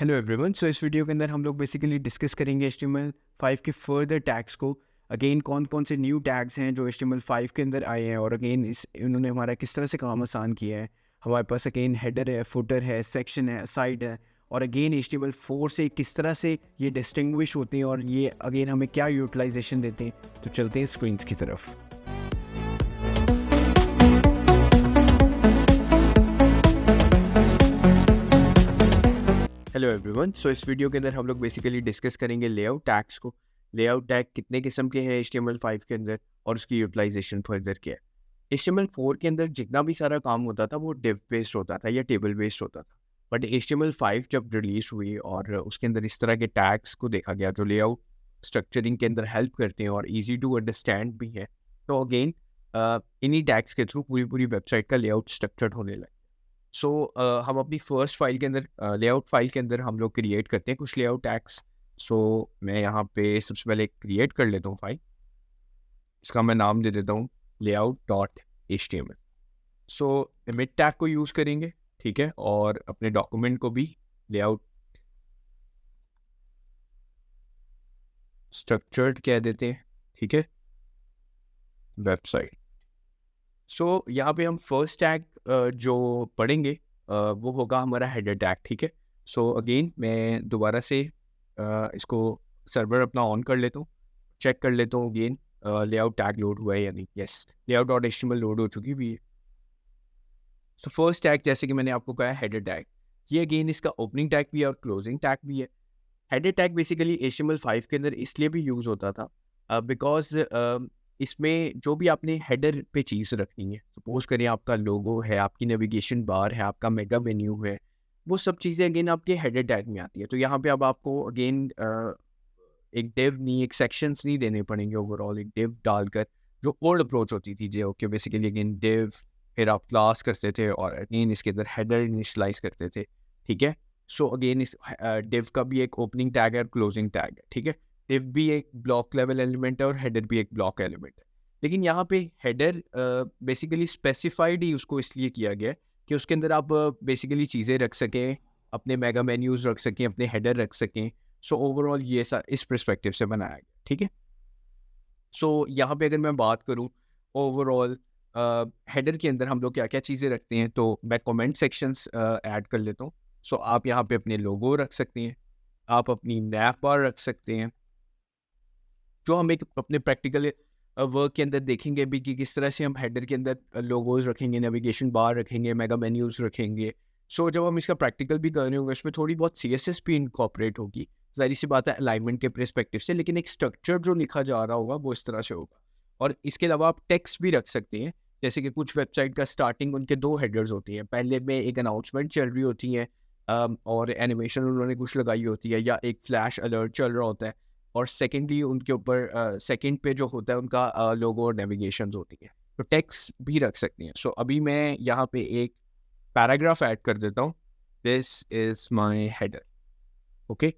Hello everyone. सो इस video के अंदर हम लोग बेसिकली डिस्कस करेंगे HTML5 के फर्दर टैग्स को। अगेन कौन कौन से न्यू टैग्स हैं जो HTML5 के अंदर आए हैं और अगेन इन्होंने हमारा किस तरह से काम आसान किया है। हमारे पास अगेन हेडर है, फुटर है, सेक्शन है, साइड है, और अगेन HTML4 से किस तरह से ये डिस्टिंग्विश होते हैं और ये अगेन हमें क्या यूटिलाइजेशन देते हैं। तो चलते हैं स्क्रीन्स की तरफ। Hello everyone. सो इस वीडियो के अंदर हम लोग बेसिकली डिस्कस करेंगे लेआउट टैग्स को। लेआउट टैग कितने किस्म के हैं HTML5 के अंदर और उसकी यूटिलाइजेशन फर्दर क्या है। HTML4 के अंदर जितना भी सारा काम होता था वो डिव बेस्ड होता था या टेबल बेस्ड होता था, बट HTML5 जब रिलीज हुई और उसके अंदर इस तरह के टैग्स को देखा गया जो लेआउट स्ट्रक्चरिंग के अंदर हेल्प करते हैं और ईजी टू अंडरस्टैंड भी है, तो अगेन इन्हीं टैग्स के थ्रू पूरी वेबसाइट का लेआउट स्ट्रक्चर्ड होने लगा। सो हम अपनी फर्स्ट फाइल के अंदर लेआउट फाइल के अंदर हम लोग क्रिएट करते हैं कुछ लेआउट टैग्स। सो मैं यहाँ पे सबसे पहले क्रिएट कर लेता हूँ फाइल। इसका मैं नाम दे देता हूँ layout.html। सो इमेज टैग को यूज़ करेंगे, ठीक है, और अपने डॉक्यूमेंट को भी लेआउट स्ट्रक्चर्ड कह देते हैं, ठीक है, वेबसाइट। सो यहाँ पे हम फर्स्ट टैग जो पढ़ेंगे वो होगा हमारा हेडर टैग, ठीक है। सो अगेन मैं दोबारा से इसको सर्वर अपना ऑन कर लेता हूँ, चेक कर लेता हूँ अगेन लेआउट टैग लोड हुआ है या नहीं। यस, layout.html लोड हो चुकी भी है। सो फर्स्ट टैग जैसे कि मैंने आपको कहा हेडर टैग, ये अगेन इसका ओपनिंग टैग भी है और क्लोजिंग टैग भी है। हेडर टैग बेसिकली HTML5 के अंदर इसलिए भी यूज़ होता था बिकॉज इसमें जो भी आपने हेडर पे चीज़ रखनी है, सपोज करें आपका लोगो है, आपकी नेविगेशन बार है, आपका मेगा मेन्यू है, वो सब चीज़ें अगेन आपके हेडर टैग में आती है। तो यहाँ पे अब आपको अगेन एक डिव नहीं, एक सेक्शंस नहीं देने पड़ेंगे, ओवरऑल एक डिव डालकर, जो ओल्ड अप्रोच होती थी जो कि बेसिकली अगेन डिव फिर आप क्लास करते थे और अगेन इसके अंदर हेडर इनिशलाइज करते थे, ठीक है। सो अगेन इस डिव का भी एक ओपनिंग टैग है और क्लोजिंग टैग है, ठीक है। डिव भी एक ब्लॉक लेवल एलिमेंट है और हेडर भी एक ब्लॉक एलिमेंट है। लेकिन यहाँ पे हेडर बेसिकली स्पेसिफाइड ही उसको इसलिए किया गया है कि उसके अंदर आप बेसिकली चीज़ें रख सकें, अपने मेगा मेन्यूज़ रख सकें, अपने हेडर रख सकें। सो ओवरऑल ये इस पर्सपेक्टिव से बनाया गया, ठीक है। सो यहाँ पे अगर मैं बात करूँ ओवरऑल हेडर के अंदर हम लोग क्या क्या चीज़ें रखते हैं, तो मैं कमेंट सेक्शंस ऐड कर लेता हूँ। सो आप यहाँ पे अपने लोगो रख सकते हैं, आप अपनी नैप बार रख सकते हैं, जो हम एक अपने प्रैक्टिकल वर्क के अंदर देखेंगे भी कि किस तरह से हम हेडर के अंदर लोगोज रखेंगे, नेविगेशन बार रखेंगे, मेगा मेन्यूज़ रखेंगे। सो जब हम इसका प्रैक्टिकल भी कर रहे होंगे उसमें थोड़ी बहुत CSS भी इनकॉर्पोरेट होगी, ज़ाहिर सी बात है अलाइनमेंट के पर्सपेक्टिव से, लेकिन एक स्ट्रक्चर जो लिखा जा रहा होगा वो इस तरह से होगा। और इसके अलावा आप टेक्स्ट भी रख सकते हैं, जैसे कि कुछ वेबसाइट का स्टार्टिंग उनके 2 हेडर्स होती हैं, पहले में एक अनाउंसमेंट चल रही होती है और एनिमेशन उन्होंने कुछ लगाई होती है या एक फ्लैश अलर्ट चल रहा होता है, और सेकेंडली उनके ऊपर सेकंड पे जो होता है उनका लोगो और नेविगेशंस होती है। तो टेक्स्ट भी रख सकते हैं। सो अभी मैं यहाँ पे एक पैराग्राफ ऐड कर देता हूँ, this is my header, okay.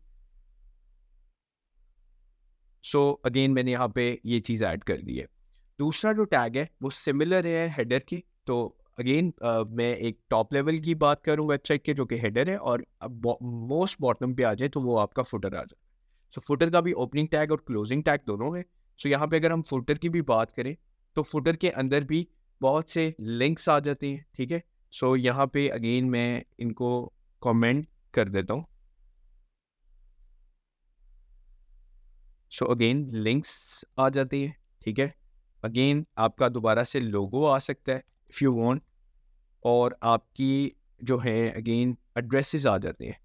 So again मैंने यहाँ पे ये चीज़ ऐड कर दी है। दूसरा जो टैग है वो सिमिलर है हेडर की। तो अगेन मैं एक टॉप लेवल की बात करूँ वेबसाइट के, जो कि हेडर है, और अब मोस्ट बॉटम पे आ जाए तो वो आपका फुटर आ जाए। सो फुटर का भी ओपनिंग टैग और क्लोजिंग टैग दोनों है। सो यहाँ पे अगर हम फुटर की भी बात करें तो फुटर के अंदर भी बहुत से लिंक्स आ जाते हैं, ठीक है। सो यहाँ पे अगेन मैं इनको कमेंट कर देता हूँ। सो अगेन लिंक्स आ जाती है, ठीक है। अगेन आपका दोबारा से लोगो आ सकता है इफ़ यू वांट, और आपकी जो है अगेन एड्रेसेस आ जाते हैं।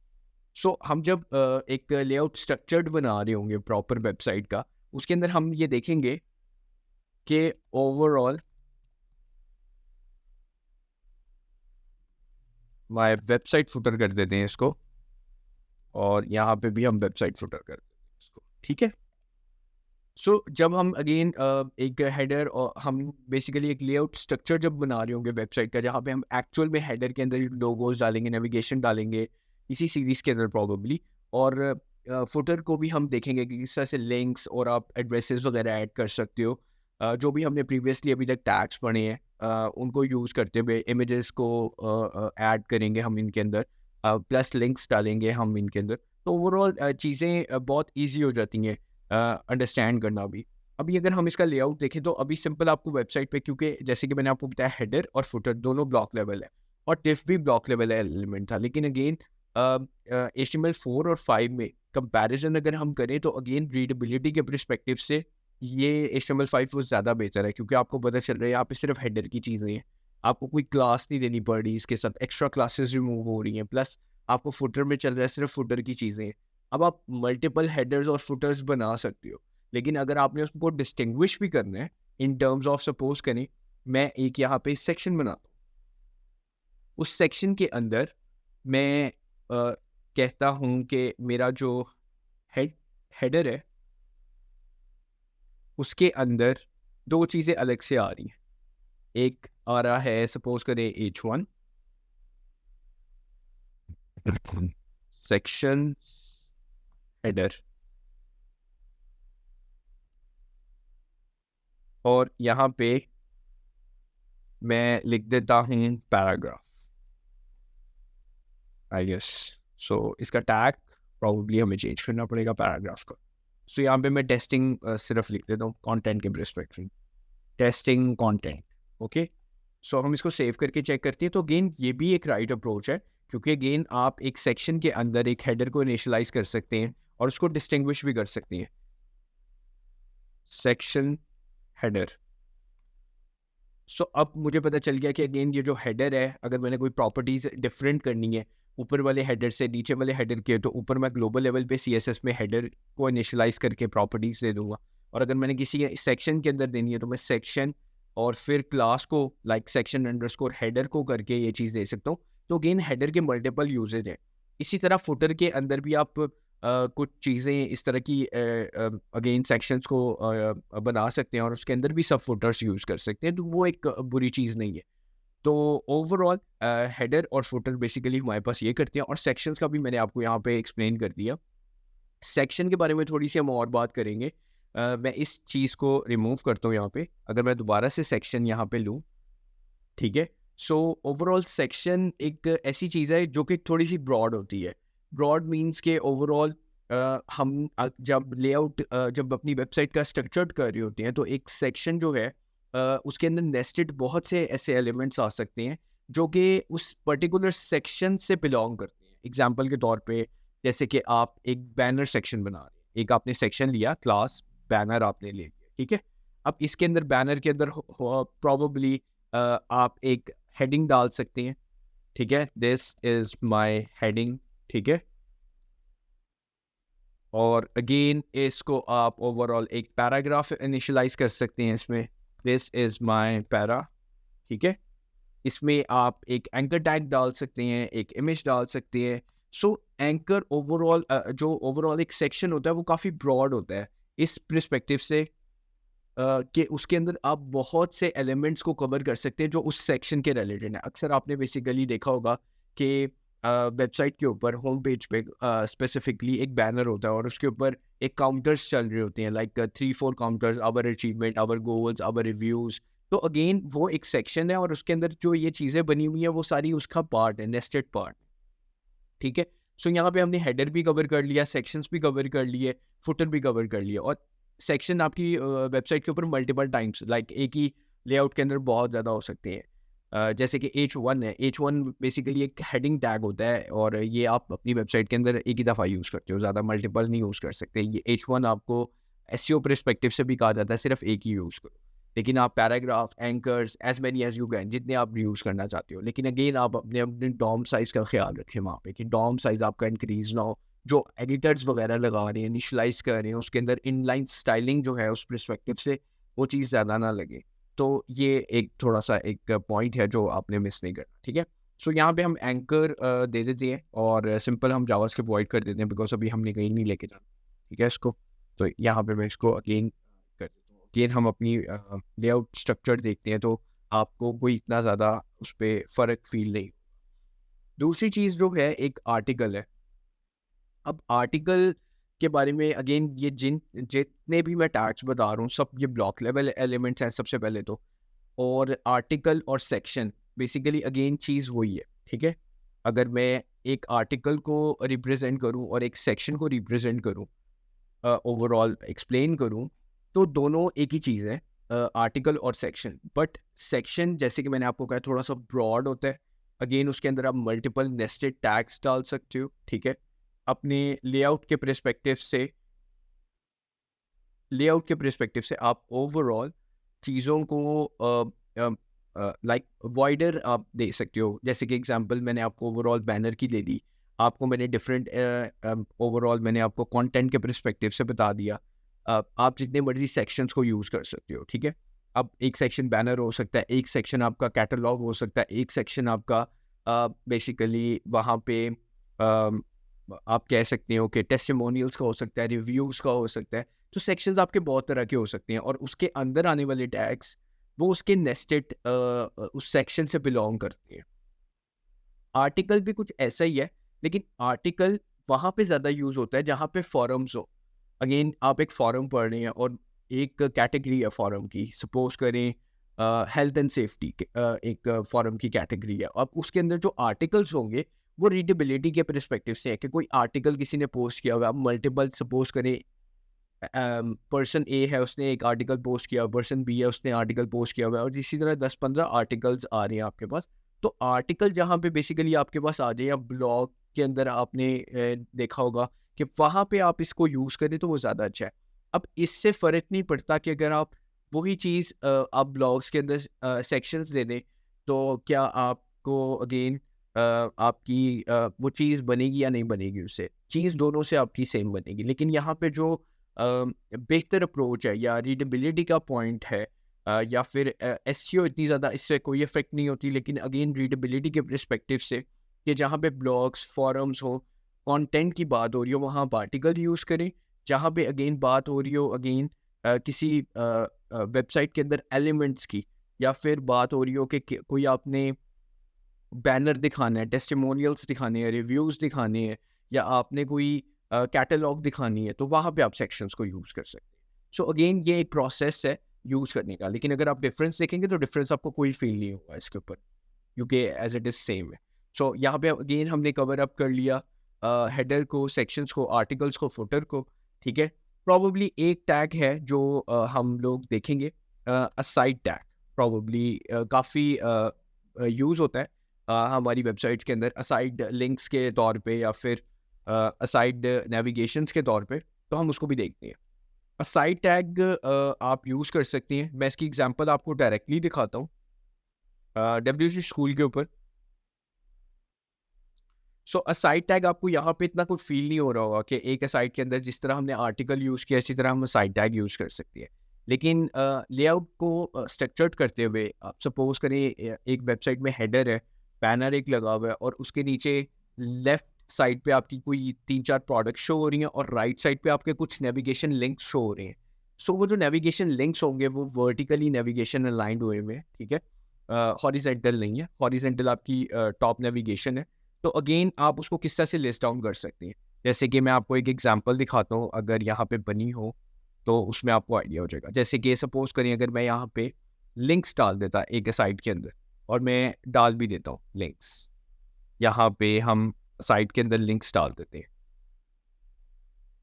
सो हम जब एक लेआउट स्ट्रक्चर्ड बना रहे होंगे प्रॉपर वेबसाइट का, उसके अंदर हम ये देखेंगे कि ओवरऑल माय वेबसाइट फुटर कर देते हैं इसको, और यहाँ पे भी हम वेबसाइट फुटर कर देते हैं इसको, ठीक है। सो जब हम अगेन एक हेडर और हम बेसिकली एक लेआउट स्ट्रक्चर जब बना रहे होंगे वेबसाइट का, जहाँ पे हम एक्चुअल में हेडर के अंदर लोगोज डालेंगे, नेविगेशन डालेंगे इसी सीरीज़ के अंदर प्रॉबेबली, और फुटर को भी हम देखेंगे कि किस तरह से लिंक्स और आप एड्रेसेस वगैरह ऐड कर सकते हो। जो भी हमने प्रीवियसली अभी तक टैग्स पढ़े हैं उनको यूज़ करते हुए इमेजेस को ऐड करेंगे हम इनके अंदर। प्लस लिंक्स डालेंगे हम इनके अंदर, तो ओवरऑल चीज़ें बहुत ईजी हो जाती हैं अंडरस्टैंड करना भी। अभी अगर हम इसका लेआउट देखें तो अभी सिंपल आपको वेबसाइट पे, क्योंकि जैसे कि मैंने आपको बताया हेडर और फुटर दोनों ब्लॉक लेवल है और डिफ भी ब्लॉक लेवल एलिमेंट था, लेकिन अगेन HTML4 और 5 में कंपैरिजन अगर हम करें तो अगेन रीडेबिलिटी के परस्पेक्टिव से ये HTML5 वो ज़्यादा बेहतर है, क्योंकि आपको पता चल रहा है यहाँ पे सिर्फ हेडर की चीज़ें हैं, आपको कोई क्लास नहीं देनी पड़ रही, इसके साथ एक्स्ट्रा क्लासेस रिमूव हो रही हैं, प्लस आपको फुटर में चल रहा है सिर्फ फुटर की चीज़ें हैं। अब आप मल्टीपल हेडर्स और फुटर्स बना सकते हो, लेकिन अगर आपने उसको डिस्टिंग्विश भी करना है इन टर्म्स ऑफ, सपोज करें मैं एक यहाँ पे सेक्शन बनाता हूँ, उस सेक्शन के अंदर मैं कहता हूँ कि मेरा जो हेडर है उसके अंदर दो चीज़ें अलग से आ रही हैं। एक आ रहा है सपोज करें H1 सेक्शन हेडर, और यहाँ पे मैं लिख देता हूँ पैराग्राफ, आई गेस। सो इसका टैग प्रॉब्ली हमें चेंज करना पड़ेगा पैराग्राफ का। सो यहाँ पे मैं टेस्टिंग सिर्फ लिख देता हूँ कंटेंट के परस्पेक्टिव, टेस्टिंग कंटेंट। ओके, सो हम इसको सेव करके चेक करते हैं। तो अगेन ये भी एक राइट अप्रोच है, क्योंकि अगेन आप एक सेक्शन के अंदर एक हेडर को इनिशियलाइज कर सकते हैं और उसको डिस्टिंग्विश भी कर सकते हैं। सेक्शन हेडर, सो अब मुझे पता चल गया कि अगेन ये जो हेडर है, अगर मैंने कोई प्रॉपर्टीज डिफरेंट करनी है ऊपर वाले हेडर से नीचे वाले हेडर के, तो ऊपर मैं ग्लोबल लेवल पे CSS में हेडर को इनिशियलाइज करके प्रॉपर्टीज दे दूंगा, और अगर मैंने किसी सेक्शन के अंदर देनी है तो मैं सेक्शन और फिर क्लास को लाइक सेक्शन अंडरस्कोर हेडर को करके ये चीज़ दे सकता हूँ। तो अगेन हेडर के मल्टीपल यूजेज हैं। इसी तरह फुटर के अंदर भी आप कुछ चीज़ें इस तरह की अगेन सेक्शंस को बना सकते हैं और उसके अंदर भी सब फुटर्स यूज़ कर सकते हैं, तो वो एक बुरी चीज़ नहीं है। तो ओवरऑल हेडर और फुटर बेसिकली हमारे पास ये करते हैं, और सेक्शंस का भी मैंने आपको यहाँ पे एक्सप्लेन कर दिया। सेक्शन के बारे में थोड़ी सी हम और बात करेंगे। मैं इस चीज़ को रिमूव करता हूँ यहाँ पे, अगर मैं दोबारा से सेक्शन यहाँ पे लूँ, ठीक है। सो ओवरऑल सेक्शन एक ऐसी चीज़ है जो कि थोड़ी सी ब्रॉड होती है। ब्रॉड मीन्स के ओवरऑल हम जब लेआउट जब अपनी वेबसाइट का स्ट्रक्चर्ड कर रहे होते हैं, तो एक सेक्शन जो है उसके अंदर नेस्टेड बहुत से ऐसे एलिमेंट्स आ सकते हैं जो कि उस पर्टिकुलर सेक्शन से बिलोंग करते हैं। एग्जाम्पल के तौर पे जैसे कि आप एक बैनर सेक्शन बना रहे हैं, एक आपने सेक्शन लिया, क्लास बैनर आपने ले लिया, ठीक है। अब इसके अंदर बैनर के अंदर प्रॉबली आप एक हेडिंग डाल सकते हैं, ठीक है, दिस इज माय हेडिंग, ठीक है। और अगेन इसको आप ओवरऑल एक पैराग्राफ इनिशियलाइज कर सकते हैं इसमें, दिस इज माय पैरा, ठीक है। इसमें आप एक एंकर टैग डाल सकते हैं, एक इमेज डाल सकते हैं। सो एंकर ओवरऑल जो ओवरऑल एक सेक्शन होता है वो काफ़ी ब्रॉड होता है इस पर्सपेक्टिव से कि उसके अंदर आप बहुत से एलिमेंट्स को कवर कर सकते हैं जो उस सेक्शन के रिलेटेड है। अक्सर आपने बेसिकली देखा होगा कि वेबसाइट के ऊपर होम पेज पे स्पेसिफिकली एक बैनर होता है और उसके ऊपर एक काउंटर्स चल रहे होते हैं, like 3-4 counters, our achievement, our goals, our reviews. तो अगेन वो एक सेक्शन है और उसके अंदर जो ये चीज़ें बनी हुई हैं वो सारी उसका पार्ट है, नेस्टेड पार्ट, ठीक है। सो यहाँ पे हमने हेडर भी कवर कर लिया, सेक्शंस भी कवर कर लिए, फुटर भी कवर कर लिया, और सेक्शन आपकी वेबसाइट के ऊपर मल्टीपल टाइम्स लाइक एक ही लेआउट के अंदर बहुत ज़्यादा हो सकते हैं। जैसे कि H1 है, H1 बेसिकली एक हेडिंग टैग होता है और ये आप अपनी वेबसाइट के अंदर एक ही दफ़ा यूज़ करते हो, ज़्यादा मल्टीपल नहीं यूज़ कर सकते। ये H1 आपको SEO पर्सपेक्टिव से भी कहा जाता है सिर्फ एक ही यूज़ करो, लेकिन आप paragraph, anchors, as many as you can, जितने आप यूज़ करना चाहते हो। लेकिन अगेन आप अपने अपने डॉम साइज़ का ख्याल रखें वहाँ पे कि डॉम साइज़ आपका इंक्रीज़ ना हो। जो एडिटर्स वगैरह लगा रहे हैं, इनिशियलाइज़ कर रहे हैं, उसके अंदर इनलाइन स्टाइलिंग जो है उस पर्सपेक्टिव से वो चीज़ ज़्यादा ना लगे। तो ये एक थोड़ा-सा एक पॉइंट है जो आपने मिस नहीं करना, ठीक है? सो यहाँ पे हम एंकर दे देते हैं और सिंपल हम जावास्क्रिप्ट अवॉइड कर देते हैं बिकॉज़ अभी हमने कहीं नहीं लेके जाना, ठीक है इसको? तो यहाँ पे मैं इसको अगेन कर देता हूँ। अगेन हम अपनी लेआउट स्ट्रक्चर देखते हैं तो आपको कोई इतना ज़्यादा उस पे फ़र्क फ़ील नहीं। दूसरी चीज़ जो है एक आर्टिकल है। अब आर्टिकल के बारे में अगेन ये जितने भी मैं टैग्स बता रहा हूँ सब ये ब्लॉक लेवल एलिमेंट्स हैं सबसे पहले तो, और आर्टिकल और सेक्शन बेसिकली अगेन चीज़ वही है, ठीक है। अगर मैं एक आर्टिकल को रिप्रेजेंट करूं और एक सेक्शन को रिप्रेजेंट करूं, ओवरऑल एक्सप्लेन करूं, तो दोनों एक ही चीज़ है, आर्टिकल और सेक्शन। बट सेक्शन जैसे कि मैंने आपको कहा थोड़ा सा ब्रॉड होता है। अगेन उसके अंदर आप मल्टीपल नेस्टेड टैग्स डाल सकते हो, ठीक है। अपने लेआउट के पर्सपेक्टिव से आप ओवरऑल चीज़ों को लाइक वाइडर आप दे सकते हो। जैसे कि एग्जांपल मैंने आपको ओवरऑल बैनर की दे दी, आपको मैंने डिफरेंट ओवरऑल मैंने आपको कंटेंट के पर्सपेक्टिव से बता दिया। आप जितने मर्जी सेक्शंस को यूज़ कर सकते हो, ठीक है। अब एक सेक्शन बैनर हो सकता है, एक सेक्शन आपका कैटलॉग हो सकता है, एक सेक्शन आपका बेसिकली वहाँ पे आप कह सकते हो कि टेस्टिमोनियल्स का हो सकता है, रिव्यूज़ का हो सकता है। तो सेक्शंस आपके बहुत तरह के हो सकते हैं और उसके अंदर आने वाले टैग्स वो उसके नेस्टेड उस सेक्शन से बिलोंग करते हैं। आर्टिकल भी कुछ ऐसा ही है, लेकिन आर्टिकल वहाँ पे ज़्यादा यूज़ होता है जहाँ पे फॉरम्स हो। अगेन आप एक फॉरम पढ़ रहे हैं और एक कैटेगरी है फॉरम की, सपोज करें हेल्थ एंड सेफ्टी एक फॉरम की कैटेगरी है। अब उसके अंदर जो आर्टिकल्स होंगे वो रीडेबिलिटी के पर्सपेक्टिव से है कि कोई आर्टिकल किसी ने पोस्ट किया हुआ है। अब मल्टीपल सपोज करें पर्सन ए है, उसने एक आर्टिकल पोस्ट किया, पर्सन बी है, उसने आर्टिकल पोस्ट किया हुआ है और इसी तरह 10-15 आर्टिकल्स आ रहे हैं आपके पास। तो आर्टिकल जहाँ पे बेसिकली आपके पास आ जाए या ब्लॉग के अंदर आपने देखा होगा कि वहाँ पे आप इसको यूज़ करें तो वो ज़्यादा अच्छा है। अब इससे फ़र्क नहीं पड़ता कि अगर आप वही चीज़ आप ब्लॉग्स के अंदर सेक्शंस दे दें, तो क्या आपको अगेन आपकी वो चीज़ बनेगी या नहीं बनेगी उससे? चीज़ दोनों से आपकी सेम बनेगी। लेकिन यहाँ पे जो बेहतर अप्रोच है या रीडेबिलिटी का पॉइंट है, या फिर एसईओ इतनी ज़्यादा इससे कोई इफ़ेक्ट नहीं होती, लेकिन अगेन रीडेबिलिटी के पर्सपेक्टिव से कि जहाँ पे ब्लॉग्स, फोरम्स हो, कंटेंट की बात हो रही हो वहाँ आप आर्टिकल यूज़ करें। जहाँ पे अगेन बात हो रही हो अगेन किसी वेबसाइट के अंदर एलिमेंट्स की, या फिर बात हो रही हो कि कोई आपने बैनर दिखाना है, टेस्टिमोनियल्स दिखाने हैं, रिव्यूज़ दिखाने हैं, या आपने कोई कैटलॉग दिखानी है, तो वहाँ पे आप सेक्शंस को यूज़ कर सकते हैं। सो अगेन ये एक प्रोसेस है यूज़ करने का, लेकिन अगर आप डिफरेंस देखेंगे तो डिफरेंस आपको कोई फ़ील नहीं होगा इसके ऊपर, क्योंकि एज़ इट इज़ सेम है। सो यहाँ पे अगेन हमने कवर अप कर लिया हेडर को, सेक्शंस को, आर्टिकल्स को, फुटर को, ठीक है। प्रोबेबली एक टैग है जो हम लोग देखेंगे, असाइड टैग प्रोबेबली काफ़ी यूज़ होता है हमारी वेबसाइट्स के अंदर असाइड लिंक्स के तौर पे या फिर असाइड नेविगेशंस के तौर पे, तो हम उसको भी देखते हैं। असाइड टैग आप यूज़ कर सकती हैं। मैं इसकी एग्जांपल आपको डायरेक्टली दिखाता हूँ डब्ल्यूसी स्कूल के ऊपर। सो असाइड टैग आपको यहाँ पे इतना कोई फील नहीं हो रहा होगा कि एक असाइड के अंदर जिस तरह हमने आर्टिकल यूज़ किया इसी तरह हम असाइड टैग यूज़ कर सकते हैं। लेकिन लेआउट को स्ट्रक्चर्ड करते हुए आप सपोज करें एक वेबसाइट में हेडर है, बैनर एक लगा हुआ है और उसके नीचे लेफ्ट साइड पे आपकी कोई 3-4 प्रोडक्ट शो हो रही हैं और राइट साइड पे आपके कुछ नेविगेशन लिंक्स शो हो रहे हैं। सो वो जो नेविगेशन लिंक्स होंगे वो वर्टिकली नेविगेशन अलाइंड हुए हुए हैं, ठीक है। हॉरिजेंटल नहीं है, हॉरिजेंटल आपकी टॉप नेविगेशन है। तो अगेन आप उसको किस तरह से लिस्ट डाउन कर सकते हैं। जैसे कि मैं आपको एक एग्जांपल दिखाता हूँ, अगर यहाँ पे बनी हो तो उसमें आपको आइडिया हो जाएगा। जैसे कि सपोज करिए अगर मैं यहाँ पे लिंक्स डाल देता एक साइट के अंदर, और मैं डाल भी देता हूँ लिंक्स, यहाँ पे हम साइट के अंदर लिंक्स डाल देते हैं।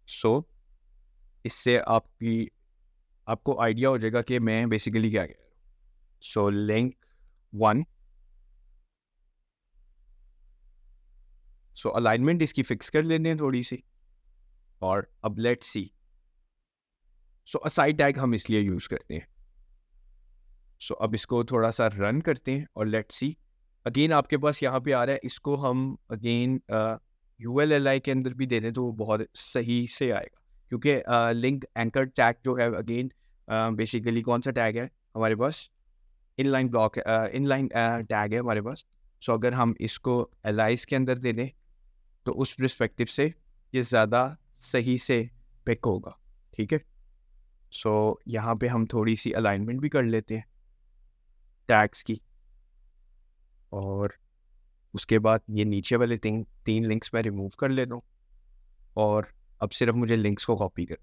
सो इससे आपको आइडिया हो जाएगा कि मैं बेसिकली क्या कह रहा हूँ। सो लिंक 1, सो अलाइनमेंट इसकी फिक्स कर लेते हैं थोड़ी सी, और अब let's see. So aside tag हम इसलिए यूज़ करते हैं। सो अब इसको थोड़ा सा रन करते हैं और लेट्स सी। अगेन आपके पास यहाँ पे आ रहा है, इसको हम अगेन ULLI के अंदर भी दे दें तो वो बहुत सही से आएगा, क्योंकि लिंक एंकर टैग जो है अगेन बेसिकली कौन सा टैग है हमारे पास, इनलाइन ब्लॉक इनलाइन टैग है हमारे पास। सो अगर हम इसको एलाइज के अंदर दे दें तो उस पर्सपेक्टिव से ये ज़्यादा सही से पिक होगा, ठीक है। सो यहाँ पे हम थोड़ी सी अलाइनमेंट भी कर लेते हैं टैग्स की, और उसके बाद ये नीचे वाले तीन लिंक्स मैं रिमूव कर लेता हूँ और अब सिर्फ मुझे लिंक्स को कॉपी कर।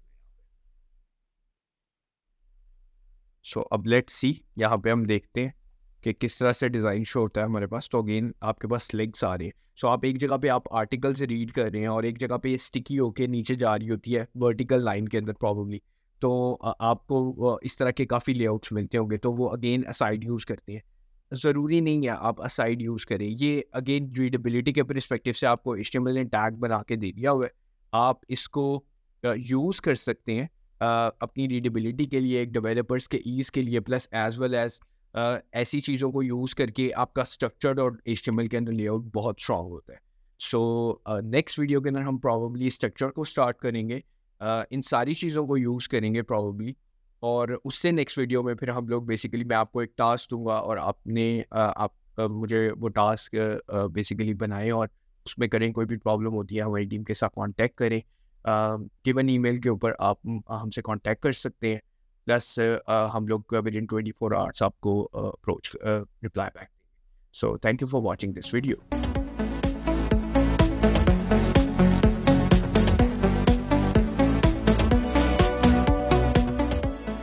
सो अब लेट्स सी, यहाँ पे हम देखते हैं कि किस तरह से डिज़ाइन शो होता है हमारे पास। तो अगेन आपके पास लिंक्स आ रहे हैं। सो आप एक जगह पे आप आर्टिकल से रीड कर रहे हैं और एक जगह पे ये स्टिकी होके नीचे जा रही होती है वर्टिकल लाइन के अंदर प्रोबेबली। तो आपको इस तरह के काफ़ी लेआउट्स मिलते होंगे, तो वो अगेन असाइड यूज़ करते हैं। ज़रूरी नहीं है आप असाइड यूज़ करें। ये अगेन रीडेबिलिटी के पर्सपेक्टिव से आपको एचटीएमएल ने टैग बना के दे दिया हुआ है। आप इसको यूज़ कर सकते हैं अपनी रीडेबिलिटी के लिए, डेवलपर्स के ईज़ के लिए, प्लस एज़ वेल एज़ ऐसी चीज़ों को यूज़ करके आपका स्ट्रक्चर्ड और एचटीएमएल के अंदर लेआउट बहुत स्ट्रॉन्ग होता है। सो नेक्स्ट वीडियो के अंदर हम प्रोबेबली स्ट्रक्चर को स्टार्ट करेंगे। इन सारी चीज़ों को यूज़ करेंगे प्रोबेबली, और उससे नेक्स्ट वीडियो में फिर हम लोग बेसिकली मैं आपको एक टास्क दूँगा और आप मुझे वो टास्क बेसिकली बनाएँ और उसमें करें। कोई भी प्रॉब्लम होती है हमारी टीम के साथ कॉन्टैक्ट करें। गिवन ईमेल के ऊपर आप हमसे कॉन्टैक्ट कर सकते हैं। प्लस हम लोग विदिन 24 आवर्स आपको reply back. So thank you for watching this video.